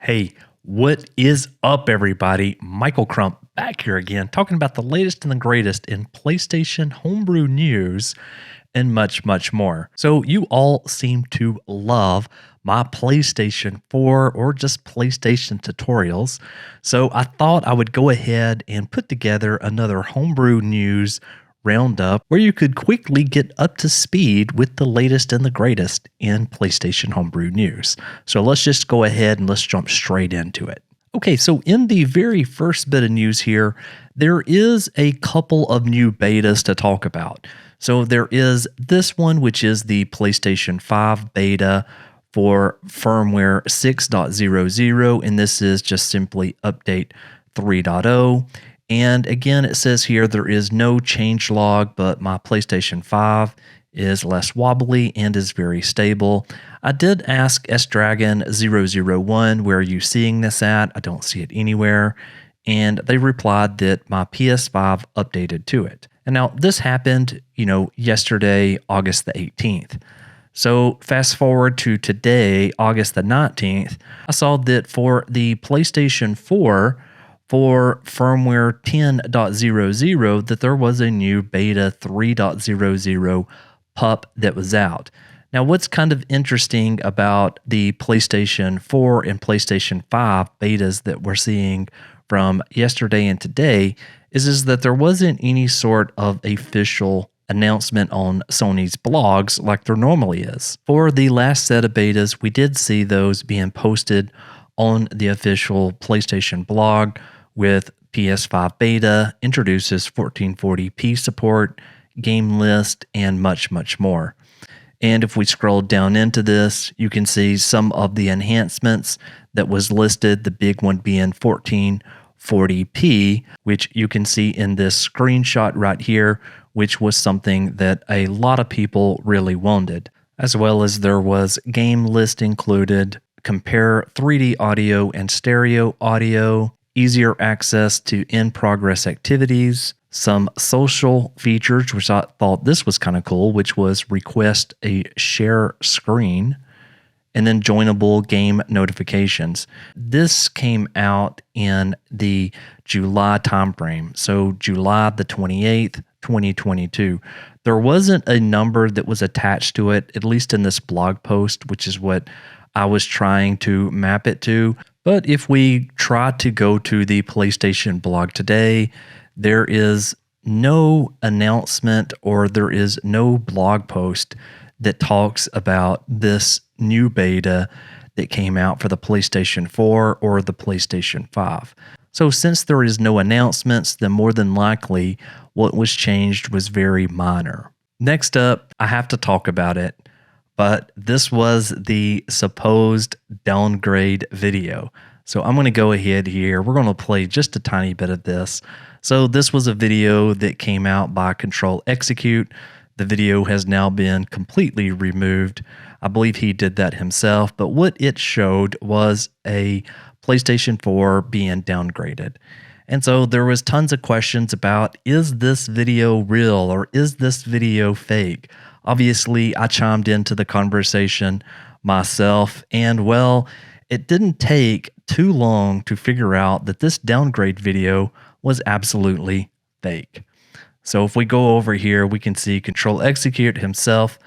Hey, what is up, everybody? Michael Crump back here again, talking about the latest and the greatest in PlayStation Homebrew news and much, much more. So you all seem to love my PlayStation 4 or just PlayStation tutorials. So I thought I would go ahead and put together another Homebrew news roundup where you could quickly get up to speed with the latest and the greatest in PlayStation Homebrew news. So let's just go ahead and let's jump straight into it. Okay, so in the very first bit of news here, there is a couple of new betas to talk about. So there is this one, which is the PlayStation 5 beta for firmware 6.00, and this is just simply update 3.0. And again, it says here there is no changelog, but my PlayStation 5 is less wobbly and is very stable. I did ask sdragon001, where are you seeing this at? I don't see it anywhere. And they replied that my PS5 updated to it. And now this happened, yesterday, August the 18th. So fast forward to today, August the 19th, I saw that for the PlayStation 4, for firmware 10.00, that there was a new beta 3.00 pup that was out. Now, what's kind of interesting about the PlayStation 4 and PlayStation 5 betas that we're seeing from yesterday and today is that there wasn't any sort of official announcement on Sony's blogs like there normally is. For the last set of betas, we did see those being posted on the official PlayStation.Blog, with PS5 Beta, introduces 1440p support, Gamelists, and much, much more. And if we scroll down into this, you can see some of the enhancements that was listed, the big one being 1440p, which you can see in this screenshot right here, which was something that a lot of people really wanted. As well as there was Gamelist included, compare 3D audio and stereo audio, easier access to in-progress activities, some social features, which I thought this was kind of cool, which was request a share screen, and then joinable game notifications. This came out in the July timeframe, so July the 28th, 2022. There wasn't a number that was attached to it, at least in this blog post, which is what I was trying to map it to. But if we try to go to the PlayStation blog today, there is no announcement or there is no blog post that talks about this new beta that came out for the PlayStation 4 or the PlayStation 5. So since there is no announcements, then more than likely what was changed was very minor. Next up, I have to talk about it, but this was the supposed downgrade video. So I'm going to go ahead here. We're going to play just a tiny bit of this. So this was a video that came out by Control Execute. The video has now been completely removed. I believe he did that himself, but what it showed was a PlayStation 4 being downgraded. And so there was tons of questions about, is this video real or is this video fake? Obviously, I chimed into the conversation myself, and well, it didn't take too long to figure out that this downgrade video was absolutely fake. So if we go over here, we can see Control Execute himself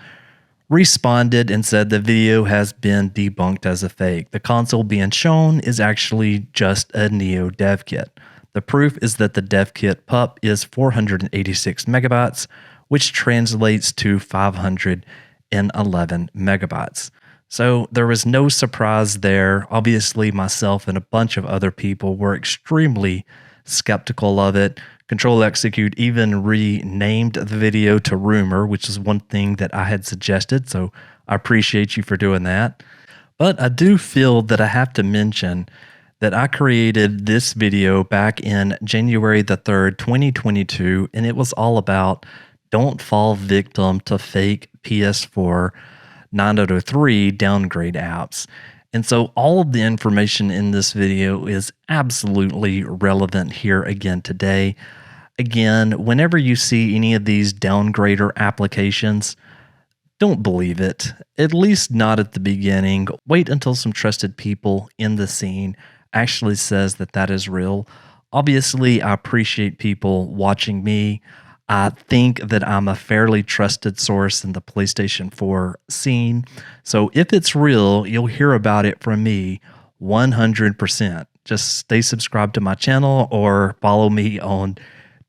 responded and said the video has been debunked as a fake. The console being shown is actually just a Neo dev kit. The proof is that the dev kit pup is 486 megabytes, which translates to 511 megabytes. So there was no surprise there. Obviously, myself and a bunch of other people were extremely skeptical of it. Control Execute even renamed the video to Rumor, which is one thing that I had suggested, so I appreciate you for doing that. But I do feel that I have to mention that I created this video back in January the 3rd, 2022, and it was all about don't fall victim to fake PS4 9.03 downgrade apps. And so all of the information in this video is absolutely relevant here again today. Again, whenever you see any of these downgrader applications, Don't believe it, at least not at the beginning. Wait until some trusted people in the scene actually says that that is real. Obviously, I appreciate people watching me. I think that I'm a fairly trusted source in the PlayStation 4 scene. So if it's real, you'll hear about it from me 100%. Just stay subscribed to my channel or follow me on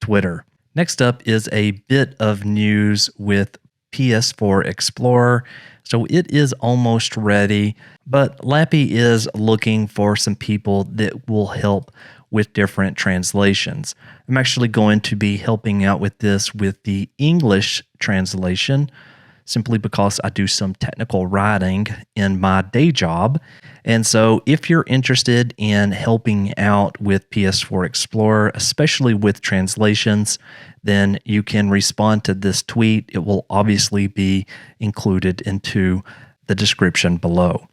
Twitter. Next up is a bit of news with PS4 Explorer. So it is almost ready, but Lappy is looking for some people that will help with different translations. I'm actually going to be helping out with this with the English translation, simply because I do some technical writing in my day job. And so if you're interested in helping out with PS4 Explorer, especially with translations, then you can respond to this tweet. It will obviously be included into the description below.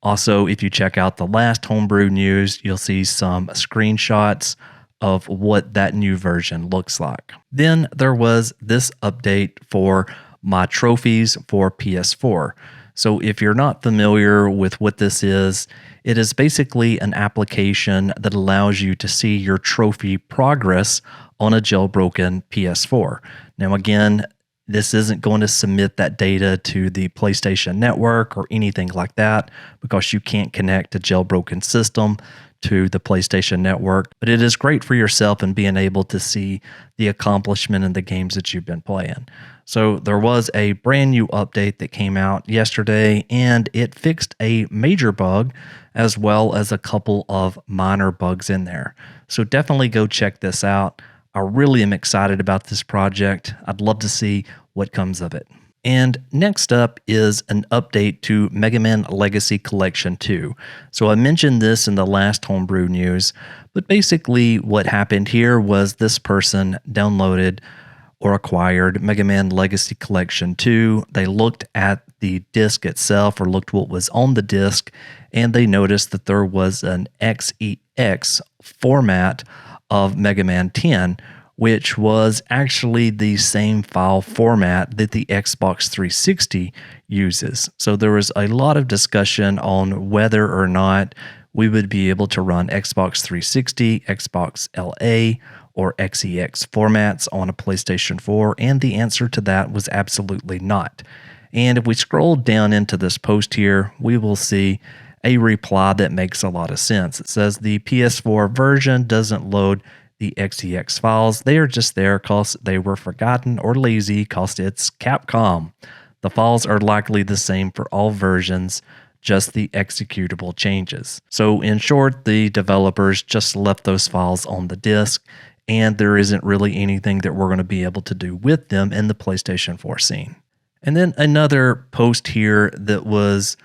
Also, if you check out the last Homebrew news, you'll see some screenshots of what that new version looks like. Then there was this update for MyTrophies for PS4. So if you're not familiar with what this is, it is basically an application that allows you to see your trophy progress on a jailbroken PS4. Now again, this isn't going to submit that data to the PlayStation Network or anything like that because you can't connect a jailbroken system to the PlayStation Network, but it is great for yourself and being able to see the accomplishment in the games that you've been playing. So there was a brand new update that came out yesterday, and it fixed a major bug as well as a couple of minor bugs in there. So definitely go check this out. I really am excited about this project. I'd love to see what comes of it. And next up is an update to Megaman Legacy Collection 2. So I mentioned this in the last Homebrew news, but basically what happened here was this person downloaded or acquired Megaman Legacy Collection 2. They looked at the disc itself, or looked what was on the disc, and they noticed that there was an XEX format of Megaman 10, which was actually the same file format that the Xbox 360 uses. So there was a lot of discussion on whether or not we would be able to run Xbox 360, XBLA, or XEX formats on a PlayStation 4, and the answer to that was absolutely not. And if we scroll down into this post here, we will see a reply that makes a lot of sense. It says the PS4 version doesn't load the XEX files. They are just there because they were forgotten or lazy because it's Capcom. The files are likely the same for all versions, just the executable changes. So in short, the developers just left those files on the disk, and there isn't really anything that we're going to be able to do with them in the PlayStation 4 scene. And then another post here that was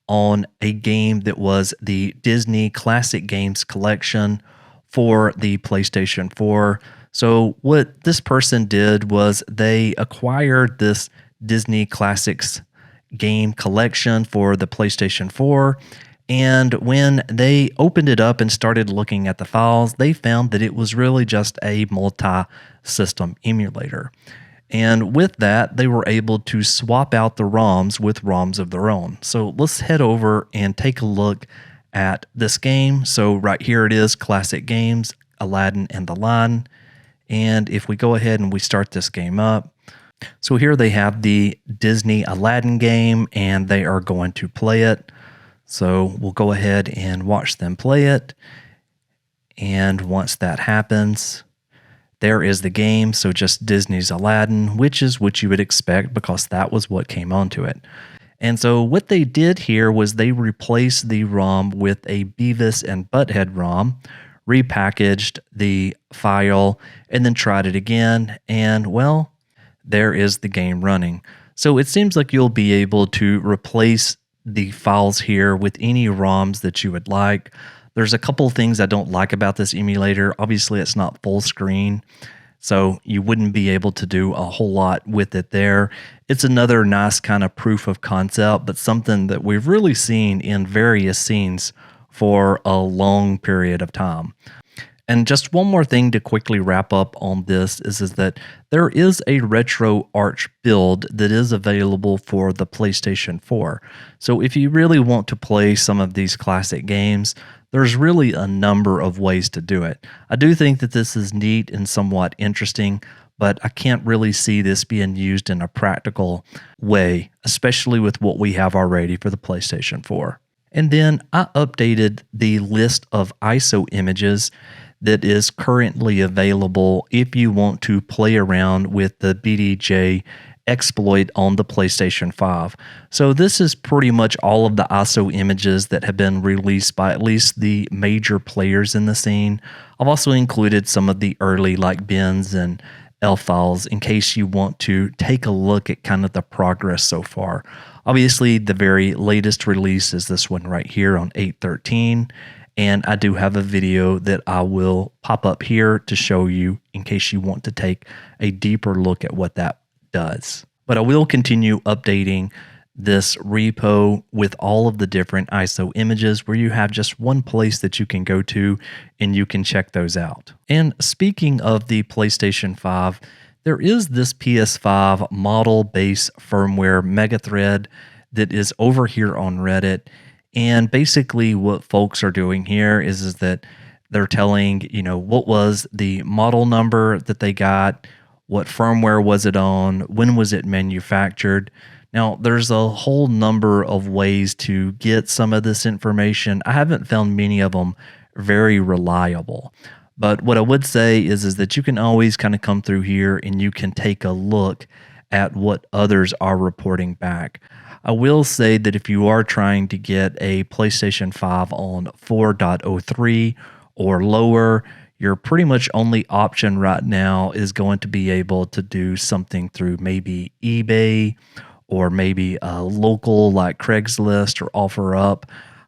on a game that was the Disney Classic Games Collection for the PlayStation 4. So what this person did was they acquired this Disney Classics game collection for the PlayStation 4, and when they opened it up and started looking at the files, they found that it was really just a multi-system emulator. And with that, they were able to swap out the ROMs with ROMs of their own. So let's head over and take a look at this game. So right here it is, Classic Games, Aladdin and the Lion. And if we go ahead and we start this game up, so here they have the Disney Aladdin game, and they are going to play it. So we'll go ahead and watch them play it. And once that happens, there is the game. So just Disney's Aladdin, which is what you would expect because that was what came onto it. And so what they did here was they replaced the ROM with a Beavis and Butthead ROM, repackaged the file, and then tried it again. And well, there is the game running. So it seems like you'll be able to replace the files here with any ROMs that you would like. There's a couple things I don't like about this emulator. Obviously, it's not full screen, so you wouldn't be able to do a whole lot with it there. It's another nice kind of proof of concept, but something that we've really seen in various scenes for a long period of time. And just one more thing to quickly wrap up on this is that there is a retro arch build that is available for the PlayStation 4. So if you really want to play some of these classic games, there's really a number of ways to do it. I do think that this is neat and somewhat interesting, but I can't really see this being used in a practical way, especially with what we have already for the PlayStation 4. And then I updated the list of ISO images that is currently available if you want to play around with the BDJ exploit on the PlayStation 5. So this is pretty much all of the ISO images that have been released by at least the major players in the scene. I've also included some of the early like bins and L files in case you want to take a look at kind of the progress so far. Obviously, the very latest release is this one right here on 8/13. And I do have a video that I will pop up here to show you in case you want to take a deeper look at what that does. But I will continue updating this repo with all of the different ISO images where you have just one place that you can go to and you can check those out. And speaking of the PlayStation 5, there is this PS5 model base firmware Megathread that is over here on Reddit. And basically what folks are doing here is that they're telling, what was the model number that they got, what firmware was it on, when was it manufactured. Now, there's a whole number of ways to get some of this information. I haven't found many of them very reliable. But what I would say is that you can always kind of come through here and you can take a look at what others are reporting back. I will say that if you are trying to get a PlayStation 5 on 4.03 or lower, your pretty much only option right now is going to be able to do something through maybe eBay or maybe a local like Craigslist or OfferUp.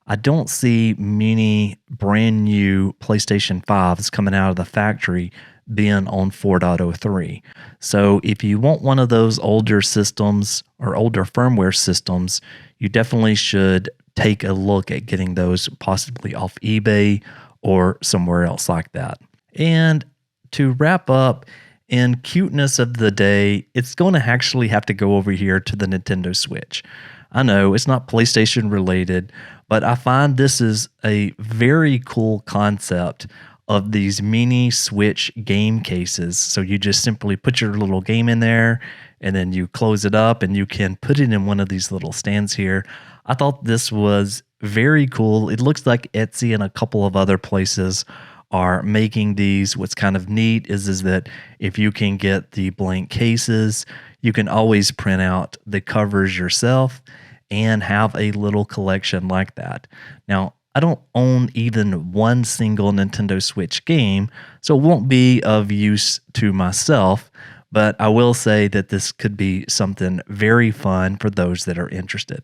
I don't see many brand new PlayStation 5s coming out of the factory being on 4.03. So if you want one of those older systems or older firmware systems, you definitely should take a look at getting those possibly off eBay or somewhere else like that. And to wrap up, in cuteness of the day, it's going to actually have to go over here to the Nintendo Switch. I know it's not PlayStation related, but I find this is a very cool concept of these mini Switch game cases. So you just simply put your little game in there and then you close it up and you can put it in one of these little stands here. I thought this was very cool. It looks like Etsy and a couple of other places are making these. What's kind of neat is that if you can get the blank cases, you can always print out the covers yourself and have a little collection like that. Now, I don't own even one single Nintendo Switch game, so it won't be of use to myself, but I will say that this could be something very fun for those that are interested.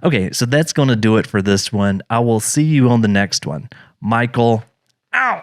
Okay, so that's going to do it for this one. I will see you on the next one. Michael, out!